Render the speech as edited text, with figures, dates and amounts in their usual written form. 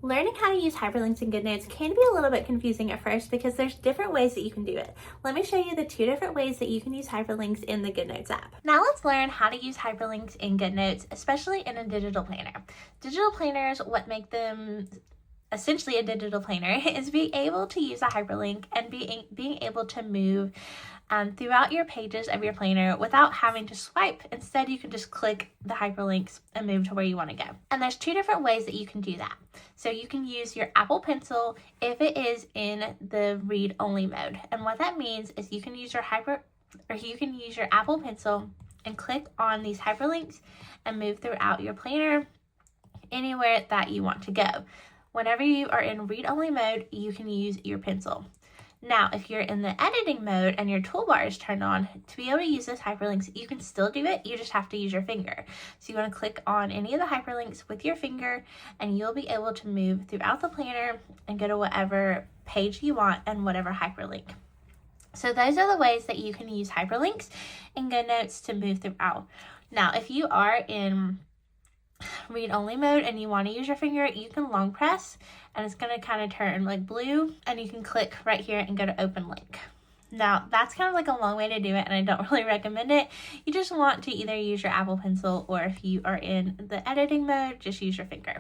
Learning how to use hyperlinks in Goodnotes can be a little bit confusing at first because there's different ways that you can do it. Let me show you the 2 different ways that you can use hyperlinks in the Goodnotes app. Now let's learn how to use hyperlinks in Goodnotes, especially in a digital planner. Digital planners, what make them essentially a digital planner, is being able to use a hyperlink and being able to move throughout your pages of your planner without having to swipe. Instead, you can just click the hyperlinks and move to where you want to go. And there's 2 different ways that you can do that. So you can use your Apple Pencil if it is in the read-only mode. And what that means is you can use your Apple Pencil and click on these hyperlinks and move throughout your planner anywhere that you want to go. Whenever you are in read-only mode, you can use your pencil. Now, if you're in the editing mode and your toolbar is turned on, to be able to use those hyperlinks, you can still do it. You just have to use your finger. So you want to click on any of the hyperlinks with your finger, and you'll be able to move throughout the planner and go to whatever page you want and whatever hyperlink. So those are the ways that you can use hyperlinks in Goodnotes to move throughout. Now, if you are in read-only mode and you want to use your finger, you can long press and it's going to kind of turn like blue, and you can click right here and go to open link. Now that's kind of like a long way to do it, and I don't really recommend it. You just want to either use your Apple Pencil, or if you are in the editing mode, just use your finger.